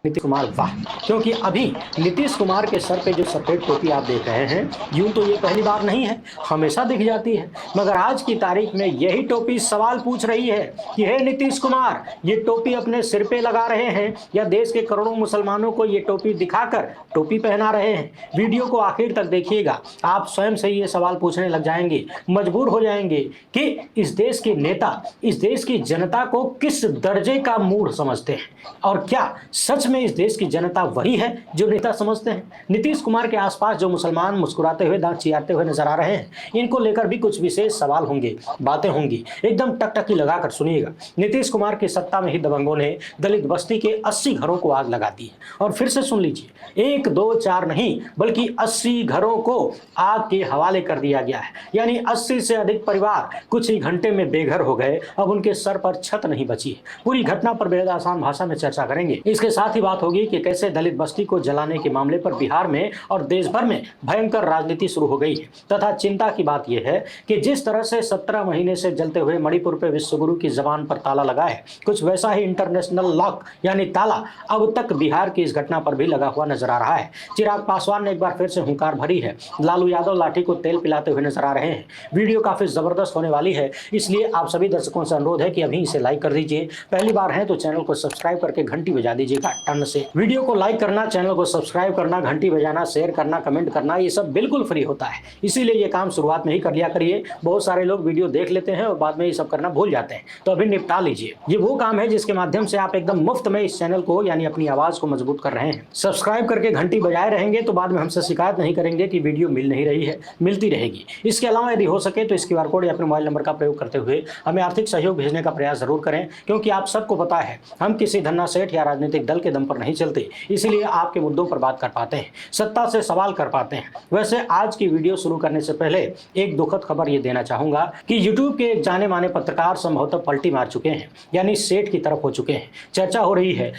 नीतीश कुमार वाह, क्योंकि अभी नीतीश कुमार के सर पे जो सफेद टोपी आप देख रहे हैं, यूं तो ये पहली बार नहीं है, हमेशा दिख जाती है। मगर आज की तारीख में यही टोपी सवाल पूछ रही है कि हे नीतीश कुमार, ये टोपी अपने सिर पे लगा रहे हैं या देश के करोड़ों मुसलमानों को ये टोपी दिखाकर टोपी पहना रहे हैं? वीडियो को आखिर तक देखिएगा, आप स्वयं से ही ये सवाल पूछने लग जाएंगे, मजबूर हो जाएंगे कि इस देश के नेता, इस देश की जनता को किस दर्जे का मूढ़ समझते हैं, और क्या सच में इस देश की जनता वही है जो नेता समझते हैं? नीतीश कुमार के आसपास जो मुसलमान मुस्कुराते हुए, दांत चियारते हुए नजर आ रहे हैं, इनको लेकर भी कुछ विशेष सवाल होंगे, बातें होंगी, एकदम टकटकी लगाकर सुनिएगा। नीतीश कुमार की सत्ता में ही दबंगों ने दलित बस्ती के 80 घरों को आग लगा दी है। और फिर से सुन लीजिए, 1 2 4 नहीं बल्कि 80 घरों को आग के हवाले कर दिया गया है। यानी 80 से अधिक परिवार कुछ ही घंटे में बेघर हो गए, अब उनके सर पर छत नहीं बची है। पूरी घटना पर बेहद आसान भाषा में चर्चा करेंगे। इसके साथ ही बात होगी कि कैसे दलित बस्ती को जलाने के मामले पर बिहार में और देश भर में भयंकर राजनीति शुरू हो गई है। तथा चिंता की बात यह है कि जिस तरह से 17 महीने से जलते हुए मणिपुर पे विश्वगुरु की जबान पर ताला लगा है, कुछ वैसा ही इंटरनेशनल लॉक यानी ताला अब तक बिहार की इस घटना पर भी लगा हुआ नजर आ रहा है। चिराग पासवान ने एक बार फिर से हुंकार भरी है, लालू यादव लाठी को तेल पिलाते हुए नजर आ रहे हैं। वीडियो काफी जबरदस्त होने वाली है, इसलिए आप सभी दर्शकों से अनुरोध है कि अभी इसे लाइक कर दीजिए। पहली बार है तो चैनल को सब्सक्राइब करके घंटी बजा दीजिएगा टन से। वीडियो को लाइक करना, चैनल को सब्सक्राइब करना, घंटी बजाना, शेयर करना, कमेंट करना, ये सब बिल्कुल फ्री होता है, इसीलिए ये काम शुरुआत में ही कर लिया करिए। बहुत सारे लोग वीडियो देख लेते हैं और बाद में ये सब करना भूल जाते हैं, तो अभी निपटा लीजिए। ये वो काम है जिसके माध्यम से आप एकदम मुफ्त में इस चैनल को यानी अपनी आवाज को मजबूत कर रहे हैं। सब्सक्राइब करके घंटी बजाए रहेंगे तो बाद में हमसे शिकायत नहीं करेंगे कि वीडियो मिल नहीं रही है, मिलती रहेगी। इसके अलावा यदि हो सके तो इस QR कोड या अपने मोबाइल नंबर का प्रयोग करते हुए हमें आर्थिक सहयोग भेजने का प्रयास जरूर करें, क्योंकि आप सबको पता है हम किसी धन्ना सेठ या राजनीतिक दल के दम पर नहीं चलते, इसीलिए आपके मुद्दों पर बात कर पाते हैं, सत्ता से सवाल कर पाते हैं। वैसे आज की वीडियो शुरू करने से पहले एक दुखद खबर ये देना चाहूंगा कि YouTube के एक जाने माने पत्रकार संभवतः पलटी मार चुके हैं, यानी सेठ की तरफ हो चुके हैं। चर्चा हो रही है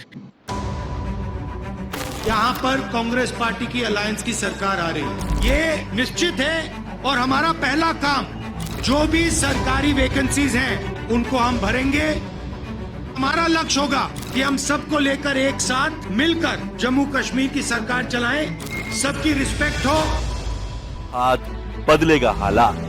यहाँ पर कांग्रेस पार्टी की अलायंस की सरकार आ रही है, ये निश्चित है। और हमारा पहला काम, जो भी सरकारी वैकेंसीज हैं उनको हम भरेंगे। हमारा लक्ष्य होगा कि हम सबको लेकर एक साथ मिलकर जम्मू कश्मीर की सरकार चलाएं, सबकी रिस्पेक्ट हो। आज बदलेगा हालात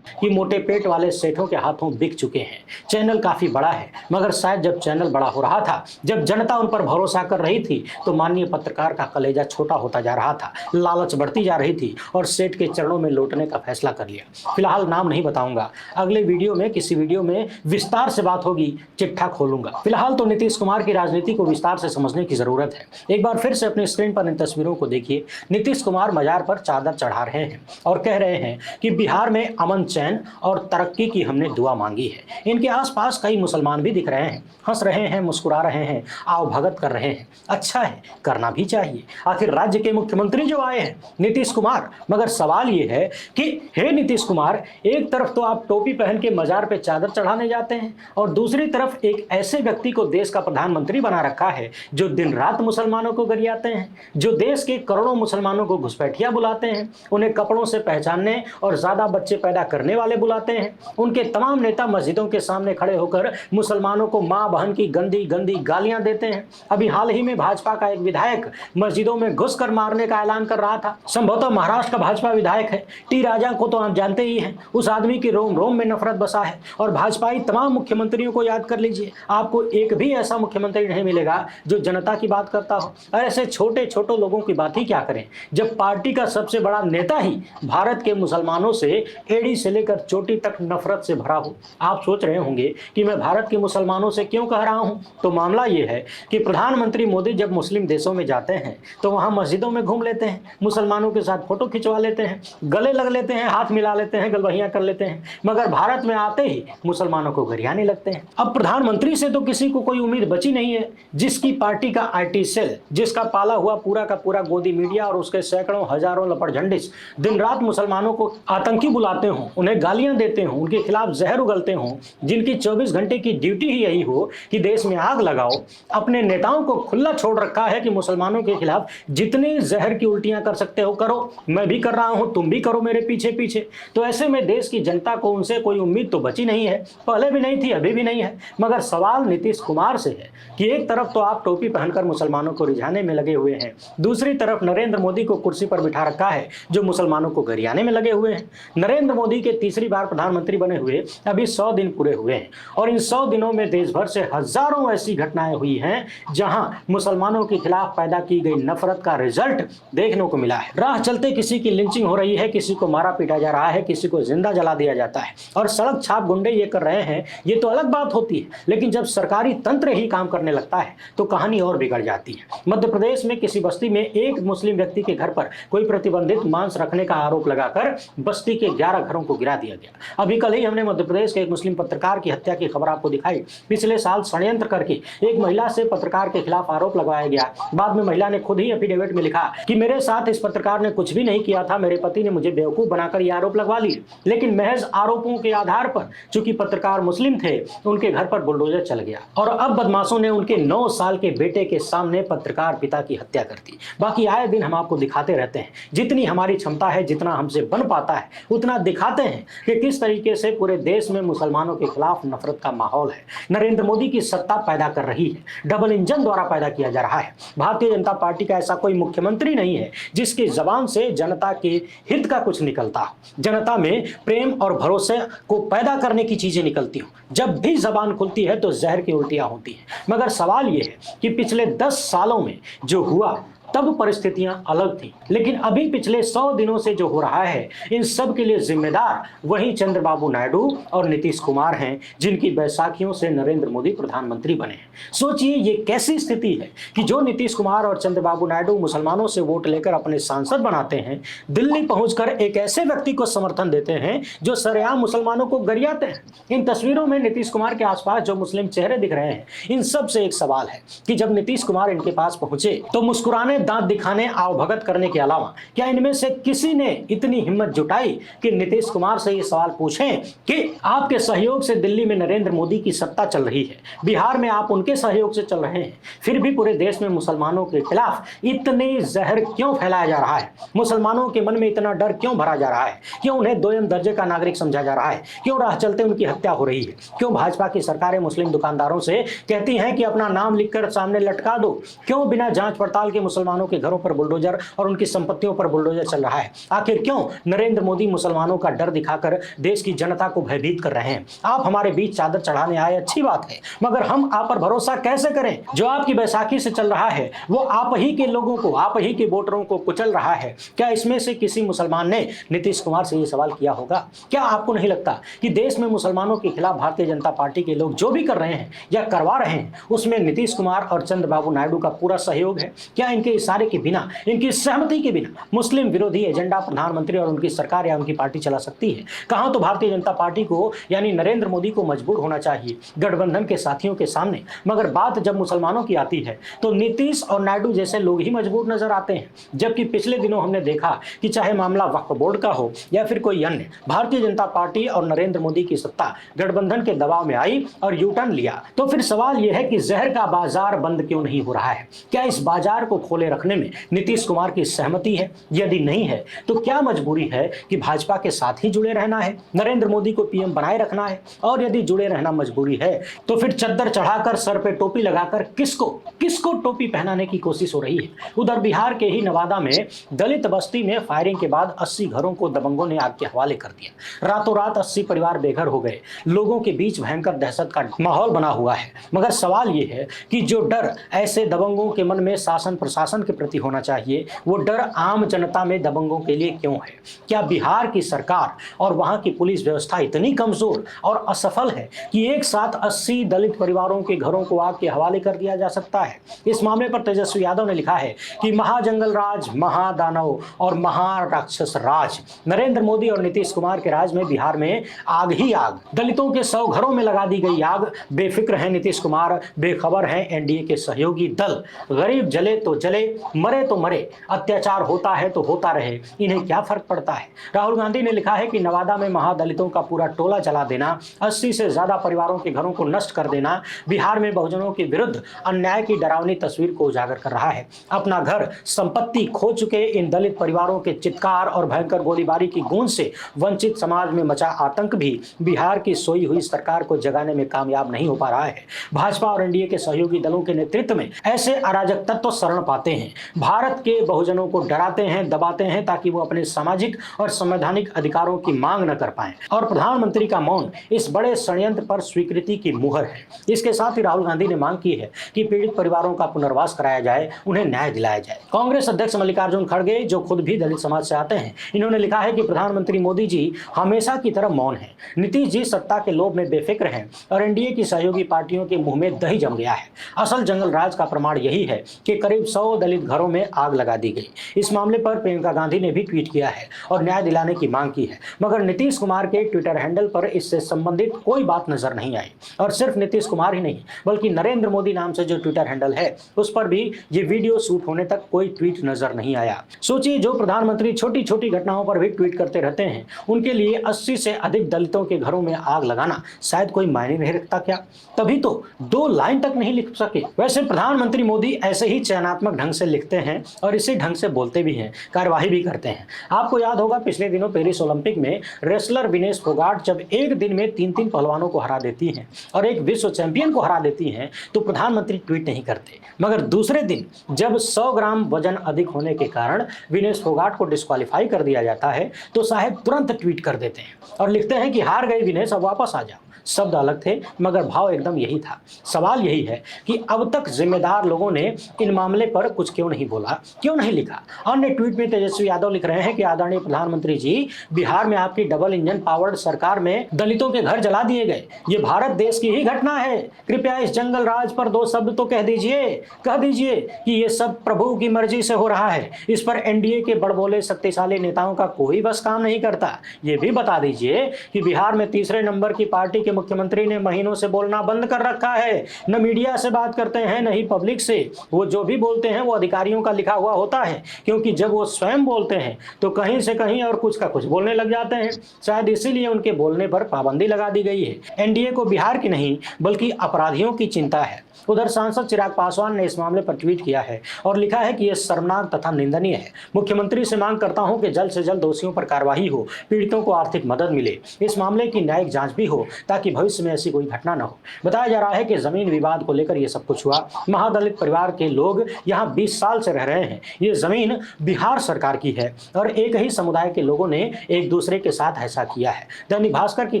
कि मोटे पेट वाले सेठों के हाथों बिक चुके हैं। चैनल काफी बड़ा है, मगर शायद जब चैनल बड़ा हो रहा था, जब जनता उन पर भरोसा कर रही थी, तो माननीय पत्रकार का कलेजा छोटा होता जा रहा था, लालच बढ़ती जा रही थी और सेठ के चरणों में लौटने का फैसला कर लिया। फिलहाल नाम नहीं बताऊंगा, अगले वीडियो में किसी वीडियो में विस्तार से बात होगी, चिट्ठा खोलूंगा। फिलहाल तो नीतीश कुमार की राजनीति को विस्तार से समझने की जरूरत है। एक बार फिर से अपनी स्क्रीन पर इन तस्वीरों को देखिए। नीतीश कुमार मजार पर चादर चढ़ा रहे हैं और कह रहे हैं कि बिहार में अमन चैन और तरक्की की हमने दुआ मांगी है। इनके आसपास कई मुसलमान भी दिख रहे हैं, हंस रहे हैं, मुस्कुरा रहे हैं, आओ भगत कर रहे हैं। अच्छा है, करना भी चाहिए, आखिर राज्य के मुख्यमंत्री जो आए हैं नीतीश कुमार। मगर सवाल ये है कि हे नीतीश कुमार, एक तरफ तो आप टोपी पहन के मजार पे चादर चढ़ाने जाते हैं और दूसरी तरफ एक ऐसे व्यक्ति को देश का प्रधानमंत्री बना रखा है जो दिन रात मुसलमानों को गरियाते हैं, जो देश के करोड़ों मुसलमानों को घुसपैठिया बुलाते हैं, उन्हें कपड़ों से पहचानने और ज्यादा बच्चे पैदा करने वाले बुलाते हैं। उनके तमाम नेता मस्जिदों के सामने खड़े होकर मुसलमानों को मां बहन की गंदी गंदी गालियां देते हैं। अभी हाल ही में भाजपा का एक विधायक मस्जिदों में घुसकर मारने का ऐलान कर रहा था। संभवतः महाराष्ट्र का भाजपा विधायक है, टी राजा को तो आप जानते ही हैं। उस आदमी की रोम रोम में नफरत बसा है। और भाजपाई तमाम मुख्यमंत्रियों को याद कर लीजिए, आपको एक भी ऐसा मुख्यमंत्री नहीं मिलेगा जो जनता की बात करता हो। ऐसे छोटे छोटे लोगों की बात ही क्या करें, जब पार्टी का सबसे बड़ा नेता ही भारत के मुसलमानों से एड़ी से लेकर चोटी तक नफरत से भरा हो। आप सोच रहे होंगे कि मैं भारत के मुसलमानों से क्यों कह रहा हूं, तो मामला यह है कि प्रधानमंत्री मोदी जब मुस्लिम देशों में जाते हैं तो वहां मस्जिदों में घूम लेते हैं, मुसलमानों के साथ फोटो खिंचवा लेते हैं, गले लग लेते हैं, हाथ मिला लेते हैं, गलबहियां कर लेते हैं, मगर भारत में आते ही मुसलमानों को गरियाने लगते हैं। अब प्रधानमंत्री से तो किसी को कोई उम्मीद बची नहीं है, जिसकी पार्टी का IT सेल, जिसका पाला हुआ पूरा का पूरा गोदी मीडिया और उसके सैकड़ों हजारों लपड़ झंडिस दिन रात मुसलमानों को आतंकी बुलाते हों, उन्हें उन्हें गालियां देते हों, उनके खिलाफ जहर उगलते हों, जिनकी 24 घंटे की ड्यूटी ही यही हो कि देश में आग लगाओ, अपने नेताओं को खुला छोड़ रखा है कि मुसलमानों के खिलाफ जितनी जहर की उल्टियां कर सकते हो करो, मैं भी कर रहा हूं, तुम भी करो मेरे पीछे पीछे। तो ऐसे में देश की जनता को उनसे कोई उम्मीद तो बची नहीं है, पहले भी नहीं थी, अभी भी नहीं है। मगर सवाल नीतीश कुमार से है कि एक तरफ तो आप टोपी पहनकर मुसलमानों को रिझाने में लगे हुए हैं, दूसरी तरफ नरेंद्र मोदी को कुर्सी पर बिठा रखा है जो मुसलमानों को गरियाने में लगे हुए हैं। नरेंद्र मोदी के तीसरी बार प्रधानमंत्री बने हुए अभी 100 दिन पूरे हुए हैं और इन 100 दिनों में देश भर से हजारों ऐसी घटनाएं हुई हैं जहां मुसलमानों के खिलाफ पैदा की गई नफरत का रिजल्ट देखने को मिला है। राह चलते किसी की लिंचिंग हो रही है, किसी को मारा पीटा जा रहा है, किसी को जिंदा जला दिया जाता है और सड़क छाप गुंडे ये कर रहे हैं, ये तो अलग बात होती है। लेकिन जब सरकारी तंत्र ही काम करने लगता है तो कहानी और बिगड़ जाती है। मध्य प्रदेश में किसी बस्ती में एक मुस्लिम व्यक्ति के घर पर कोई प्रतिबंधित मांस रखने का आरोप लगाकर बस्ती के 11 घरों को गिरा दिया गया। अभी कल ही हमने मध्य प्रदेश के एक मुस्लिम पत्रकार की हत्या की खबर आपको दिखाई। पिछले साल षड्यंत्र करके एक महिला से पत्रकार के खिलाफ आरोप लगाया गया। बाद में महिला ने खुद ही एफिडेविट में लिखा कि मेरे साथ इस पत्रकार ने कुछ भी नहीं किया था, मेरे पति ने मुझे बेवकूफ बनाकर यह आरोप लगवा लिए। लेकिन महज आरोपों के आधार पर चूंकि पत्रकार मुस्लिम थे, उनके घर पर बुलडोजर चल गया और अब बदमाशों ने उनके 9 साल के बेटे के सामने पत्रकार पिता की हत्या कर दी। बाकी आए दिन हम आपको दिखाते रहते हैं, जितनी हमारी क्षमता है, जितना हमसे बन पाता है उतना दिखाते हैं कि किस तरीके से पूरे देश में मुसलमानों के खिलाफ नफरत का माहौल है। नरेंद्र मोदी की सत्ता पैदा कर रही है, डबल इंजन द्वारा पैदा किया जा रहा है। भारतीय जनता पार्टी का ऐसा कोई मुख्यमंत्री नहीं है जिसकी जबान से जनता के हित का कुछ निकलता हो, जनता में प्रेम और भरोसे को पैदा करने की चीजें निकलती हो। जब भी जबान खुलती है तो जहर की उल्टियां होती हैं। मगर सवाल यह है कि पिछले 10 सालों में जो हुआ तब परिस्थितियां अलग थी, लेकिन अभी पिछले 100 दिनों से जो हो रहा है इन सब के लिए जिम्मेदार वही चंद्रबाबू नायडू और नीतीश कुमार हैं, जिनकी बैसाखियों से नरेंद्र मोदी प्रधानमंत्री बने हैं। सोचिए ये कैसी स्थिति है कि जो नीतीश कुमार और चंद्रबाबू नायडू मुसलमानों से वोट लेकर अपने सांसद बनाते हैं, दिल्ली पहुंचकर एक ऐसे व्यक्ति को समर्थन देते हैं जो सरेआम मुसलमानों को गरियाते हैं। इन तस्वीरों में नीतीश कुमार के आसपास जो मुस्लिम चेहरे दिख रहे हैं, इन सब से एक सवाल है कि जब नीतीश कुमार इनके पास पहुंचे तो मुस्कुराने, दांत दिखाने, आवभगत करने के अलावा क्या इनमें से किसी ने इतनी हिम्मत जुटाई कि नीतीश कुमार से ये सवाल पूछें कि आपके सहयोग से दिल्ली में नरेंद्र मोदी की सत्ता चल रही है, बिहार में आप उनके सहयोग से चल रहे हैं, फिर भी पूरे देश में मुसलमानों के खिलाफ इतने जहर क्यों फैलाया जा रहा है? मुसलमानों के मन में इतना डर क्यों भरा जा रहा है? क्यों उन्हें दोयम दर्जे का नागरिक समझा जा रहा है? क्यों राह चलते उनकी हत्या हो रही है? क्यों भाजपा की सरकारें मुस्लिम दुकानदारों से कहती हैं कि अपना नाम लिखकर सामने लटका दो? क्यों बिना जांच पड़ताल के मुसलमानों के घरों पर बुलडोजर और उनकी संपत्तियों पर बुलडोजर चल रहा है? आखिर क्यों नरेंद्र मोदी मुसलमानों का डर दिखाकर देश की जनता को भयभीत कर रहे हैं? आप हमारे बीच चादर चढ़ाने आए, अच्छी बात है, मगर हम आप पर भरोसा कैसे करें? जो आपकी बैसाखी से चल रहा है वो आप ही के लोगों को, आप ही के वोटरों को कुचल रहा है। क्या इसमें से किसी मुसलमान ने नीतीश कुमार से ये सवाल किया होगा? क्या आपको नहीं लगता कि देश में मुसलमानों के खिलाफ भारतीय जनता पार्टी के लोग जो भी कर रहे हैं या करवा रहे हैं उसमें नीतीश कुमार और चंद्रबाबू नायडू का पूरा सहयोग है? क्या इनके इशारे के बिना, इनकी सहमति के बिना मुस्लिम विरोधी एजेंडा प्रधानमंत्री और उनकी सरकार या उनकी पार्टी चला सकती है? कहां तो भारतीय जनता पार्टी को यानी नरेंद्र मोदी को मजबूर होना चाहिए गठबंधन के साथियों के सामने, मगर बात जब मुसलमानों की आती है तो नीतीश और नायडू जैसे लोग ही मजबूर नजर आते हैं। जबकि पिछले दिनों हमने देखा कि चाहे मामला वक्फ बोर्ड का हो या फिर कोई अन्य, भारतीय जनता पार्टी और नरेंद्र मोदी की सत्ता गठबंधन के दबाव में आई और यू टर्न लिया। तो फिर सवाल यह है कि जहर का बाजार बंद क्यों नहीं हो रहा है? क्या इस बाजार को खोले रखने में नीतीश कुमार की सहमति है? यदि नहीं है तो क्या मजबूरी है कि भाजपा के साथ ही जुड़े रहना है, नरेंद्र मोदी को पीएम बनाए रखना है? और यदि जुड़े रहना मजबूरी है तो फिर चद्दर चढ़ाकर सर पे टोपी लगाकर किसको टोपी पहनाने की कोशिश हो रही है? उधर बिहार के ही नवादा में दलित बस्ती में फायरिंग के बाद 80 घरों को दबंगों ने आग के हवाले कर दिया। रातों रात 80 परिवार बेघर हो गए। लोगों के बीच भयंकर दहशत का माहौल बना हुआ है। मगर सवाल यह है कि जो डर ऐसे दबंगों के मन में शासन प्रशासन के प्रति होना चाहिए, वो डर आम जनता में दबंगों के लिए क्यों है? क्या बिहार की सरकार और वहां की पुलिस व्यवस्था इतनी कमजोर और असफल है कि एक साथ 80 दलित परिवारों के घरों को आग के हवाले कर दिया जा सकता है? इस मामले पर तेजस्वी यादव ने लिखा है कि महाजंगल राज, महादानव और महाराक्षस राज, नरेंद्र मोदी और नीतीश कुमार के राज में बिहार में आग ही आग। दलितों के 100 घरों में लगा दी गई आग। बेफिक्र है नीतीश कुमार, बेखबर है एनडीए के सहयोगी दल। गरीब जले तो जले, मरे तो मरे, अत्याचार होता है तो होता रहे, इन्हें क्या फर्क पड़ता है। राहुल गांधी ने लिखा है कि नवादा में महादलितों का पूरा टोला जला देना, 80 से ज्यादा परिवारों के घरों को नष्ट कर देना बिहार में बहुजनों के विरुद्ध अन्याय की डरावनी तस्वीर को उजागर कर रहा है। अपना घर संपत्ति खो चुके इन दलित परिवारों के चित्कार और भयंकर गोलीबारी की गूंज से वंचित समाज में मचा आतंक भी बिहार की सोई हुई सरकार को जगाने में कामयाब नहीं हो पा रहा है। भाजपा और एनडीए के सहयोगी दलों के नेतृत्व में ऐसे अराजक तत्व शरण पाते हैं, भारत के बहुजनों को डराते हैं, दबाते हैं ताकि वो अपने सामाजिक और संवैधानिक अधिकारों की मांग न कर पाएं। और प्रधानमंत्री का मौन इस बड़े षड्यंत्र पर स्वीकृति की मुहर है। इसके साथ ही राहुल गांधी ने मांग की है कि पीड़ित परिवारों का पुनर्वास कराया जाए, उन्हें न्याय दिलाया जाए। कांग्रेस अध्यक्ष मल्लिकार्जुन खड़गे, जो खुद भी दलित समाज से आते हैं, इन्होंने लिखा है कि प्रधानमंत्री मोदी जी हमेशा की तरह मौन है। नीतीश जी सत्ता के लोभ में बेफिक्र हैं और एनडीए की सहयोगी पार्टियों के मुंह में दही जम गया है। असल जंगल राज का प्रमाण यही है कि करीब 100 दलित घरों में आग लगा दी गई। इस मामले पर प्रियंका गांधी ने भी ट्वीट किया है और न्याय दिलाने की मांग की है, मगर नीतीश कुमार के ट्विटर हैंडल पर इससे संबंधित कोई बात नजर नहीं आई। और सिर्फ नीतीश कुमार ही नहीं, बल्कि नरेंद्र मोदी नाम से जो ट्विटर हैंडल है उस पर भी ये वीडियो शूट होने तक कोई ट्वीट नजर नहीं आया। सोचिए, जो प्रधानमंत्री छोटी छोटी घटनाओं पर भी ट्वीट करते रहते हैं, उनके लिए 80 से अधिक दलितों के घरों में आग लगाना शायद कोई मायने नहीं रखता क्या? तभी तो 2 लाइन तक नहीं लिख सके। वैसे प्रधानमंत्री मोदी ऐसे ही चयनात्मक ढंग से लिखते हैं और इसी ढंग से बोलते भी हैं, कार्यवाही भी करते हैं। आपको याद होगा पिछले दिनों पेरिस ओलंपिक में रेसलर विनेश फोगाट जब एक दिन में 3-3 पहलवानों को हरा देती हैं और एक विश्व चैंपियन को हरा देती हैं, तो प्रधानमंत्री ट्वीट नहीं करते। मगर दूसरे दिन जब 100 ग्राम वजन अधिक होने के कारण विनेश फोगाट को डिस्क्वालीफाई कर दिया जाता है, तो साहब तुरंत ट्वीट कर देते हैं और लिखते हैं कि हार गए विनेश, अब वापस आ जाओ। शब्द अलग थे मगर भाव एकदम यही था। सवाल यही है कि अब तक जिम्मेदार लोगों ने इन मामले पर कुछ क्यों नहीं बोला, क्यों नहीं लिखा। अन्य ट्वीट में तेजस्वी यादव लिख रहे हैं कि आदरणीय प्रधानमंत्री जी, बिहार में आपकी डबल इंजन पावर्ड सरकार में दलितों के घर जला दिए गए, ये भारत देश की ही घटना है। कृपया इस जंगल राज पर 2 शब्द तो कह दीजिए कि ये सब प्रभु की मर्जी से हो रहा है। इस पर एनडीए के बड़बोले शक्तिशाली नेताओं का कोई बस काम नहीं करता। ये भी बता दीजिए कि बिहार में तीसरे नंबर की पार्टी के मुख्यमंत्री ने महीनों से बोलना बंद कर रखा है। न मीडिया से बात करते हैं, न ही पब्लिक से। वो जो भी बोलते हैं वो अधिकारियों का लिखा हुआ होता है, क्योंकि जब वो स्वयं बोलते हैं तो कहीं से कहीं और कुछ का कुछ बोलने लग जाते हैं। शायद इसीलिए उनके बोलने पर पाबंदी लगा दी गई है। एनडीए को बिहार की नहीं बल्कि अपराधियों की चिंता है। उधर सांसद चिराग पासवान ने इस मामले पर ट्वीट किया है और लिखा है कि यह शर्मनाक तथा निंदनीय है। मुख्यमंत्री से मांग करता हूं कि जल्द से जल्द दोषियों पर कार्रवाई हो, पीड़ितों को आर्थिक मदद मिले, इस मामले की न्यायिक जांच भी हो ताकि भविष्य में ऐसी कोई घटना न हो। बताया जा रहा है कि जमीन विवाद को लेकर यह सब कुछ हुआ। महादलित परिवार के लोग यहाँ 20 साल से रह रहे हैं। ये जमीन बिहार सरकार की है और एक ही समुदाय के लोगों ने एक दूसरे के साथ ऐसा किया है। दैनिक भास्कर की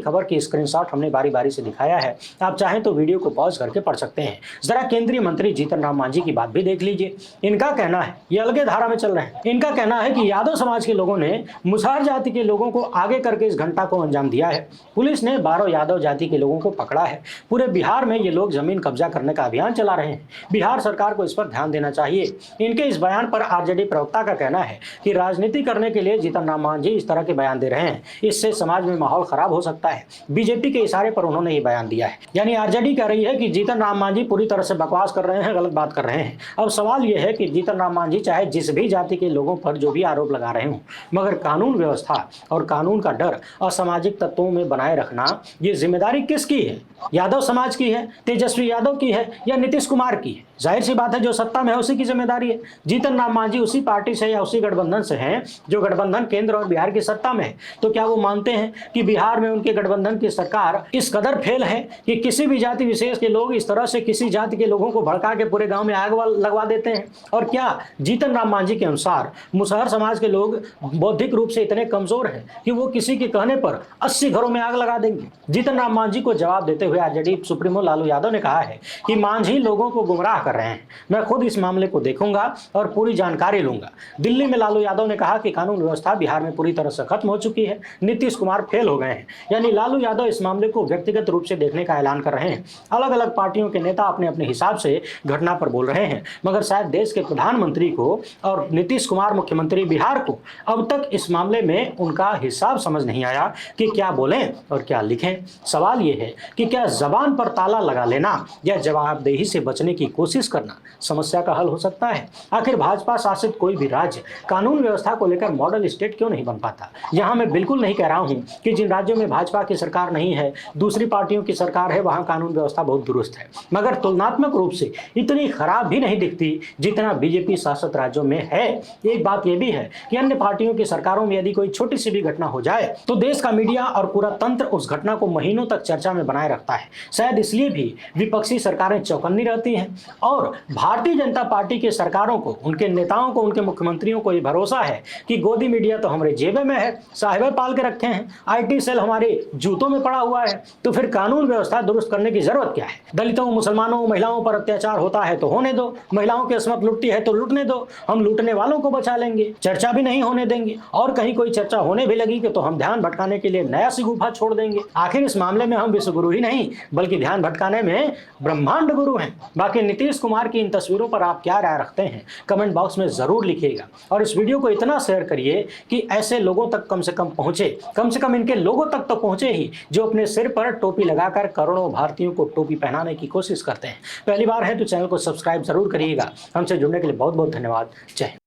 खबर की स्क्रीनशॉट हमने बारी बारी से दिखाया है, आप चाहें तो वीडियो को पॉज करके पढ़ सकते हैं। जरा केंद्रीय मंत्री जीतन राम मांझी की बात भी देख लीजिए। इनका कहना है, ये अलगे धारा में चल रहे हैं, इनका कहना है कि यादव समाज के लोगों ने मुसहर जाति के लोगों को आगे करके इस घटना को अंजाम दिया है। पुलिस ने 12 यादव जाति के लोगों को पकड़ा है। पूरे बिहार में ये लोग जमीन कब्जा करने का अभियान चला रहे हैं। बिहार सरकार को इस पर ध्यान देना चाहिए। इनके इस बयान पर आरजेडी प्रवक्ता का कहना है कि राजनीति करने के लिए जीतन राम मांझी इस तरह के बयान दे रहे हैं, इससे समाज में माहौल खराब हो सकता है। बीजेपी के इशारे पर उन्होंने ये बयान दिया है। यानी आरजेडी कह रही है कि जीतन राम मांझी पूरी तरह से बकवास कर रहे हैं, गलत बात कर रहे हैं। अब सवाल यह है कि जीतन राम मांझी चाहे जिस भी जाति के लोगों पर जो भी आरोप लगा रहे हों, मगर कानून व्यवस्था और कानून का डर असामाजिक तत्वों में बनाए रखना, ये जिम्मेदारी किसकी है? यादव समाज की है, तेजस्वी यादव की है या नीतीश कुमार की है? जाहिर सी बात है जो सत्ता में है उसी की जिम्मेदारी है। जीतन राम मांझी उसी पार्टी से या उसी गठबंधन से हैं जो गठबंधन केंद्र और बिहार की सत्ता में है। तो क्या वो मानते हैं कि बिहार में उनके गठबंधन की सरकार इस कदर फेल है कि किसी भी जाति विशेष के लोग इस तरह से किसी जाति के लोगों को भड़का के पूरे गांव में आग लगवा देते हैं? और क्या जीतन राम मांझी के अनुसार मुसहर समाज के लोग बौद्धिक रूप से इतने कमजोर हैं कि वो किसी के कहने पर 80 घरों में आग लगा देंगे? जीतन राम मांझी को जवाब देते हुए आरजेडी सुप्रीमो लालू यादव ने कहा है कि मांझी लोगों को गुमराह कर रहे हैं। मैं खुद इस मामले को देखूंगा और पूरी जानकारी लूंगा। दिल्ली में लालू यादव ने कहा कि कानून व्यवस्था बिहार में पूरी तरह से खत्म हो चुकी है, नीतीश कुमार फेल हो गए हैं। यानी लालू यादव इस मामले को व्यक्तिगत रूप से देखने का ऐलान कर रहे हैं। अलग अलग पार्टियों के नेता अपने अपने हिसाब से घटना पर बोल रहे हैं, मगर शायद देश के प्रधानमंत्री को और नीतीश कुमार मुख्यमंत्री बिहार को अब तक इस मामले में उनका हिसाब समझ नहीं आया कि क्या बोलें और क्या लिखें। सवाल ये है कि क्या जबान पर ताला लगा लेना या जवाबदेही से बचने की कोशिश करना समस्या का हल हो सकता है? आखिर भाजपा शासित कोई भी राज्य कानून व्यवस्था को लेकर मॉडल स्टेट क्यों नहीं बन पाता? यहां मैं बिल्कुल नहीं कह रहा हूं कि जिन राज्यों में भाजपा की सरकार नहीं है, दूसरी पार्टियों की सरकार है, वहां कानून व्यवस्था बहुत दुरुस्त है, मगर तुलनात्मक रूप से इतनी खराब भी नहीं दिखती जितना बीजेपी शासित राज्यों में है। एक बात यह भी है कि अन्य पार्टियों की सरकारों में यदि कोई छोटी सी भी घटना हो जाए तो देश का मीडिया और पूरा तंत्र उस घटना को महीनों तक चर्चा में बनाए रखता है। शायद इसलिए भी विपक्षी सरकारें चौकन्नी रहती हैं और भारतीय जनता पार्टी की सरकारों को, उनके नेताओं को, उनके मुख्यमंत्रियों को यह भरोसा है कि गोदी मीडिया तो हमारे जेबे में है, साहिबे पाल के रखे हैं, आईटी सेल हमारे जूतों में पड़ा हुआ है, तो फिर कानून व्यवस्था दुरुस्त करने की जरूरत क्या है? दलितों, मुसलमानों, महिलाओं पर अत्याचार होता है तो होने दो, महिलाओं की अस्मत लुटती है तो लुटने दो, हम लूटने वालों को बचा लेंगे, चर्चा भी नहीं होने देंगे, और कहीं कोई चर्चा होने भी लगी तो हम ध्यान भटकाने के लिए नया सिगुफा छोड़ देंगे। आखिर इस मामले में हम विश्व गुरु ही नहीं बल्कि ध्यान भटकाने में ब्रह्मांड गुरु हैं। बाकी नीतीश कुमार की इन तस्वीरों पर आप क्या राय रखते हैं कमेंट बॉक्स में जरूर लिखिएगा और इस वीडियो को इतना शेयर करिए कि ऐसे लोगों तक कम से कम पहुंचे, कम से कम इनके लोगों तक तो पहुंचे ही जो अपने सिर पर टोपी लगाकर करोड़ों भारतीयों को टोपी पहनाने की कोशिश करते हैं। पहली बार है तो चैनल को सब्सक्राइब जरूर करिएगा। हमसे जुड़ने के लिए बहुत बहुत धन्यवाद। जय हिंद।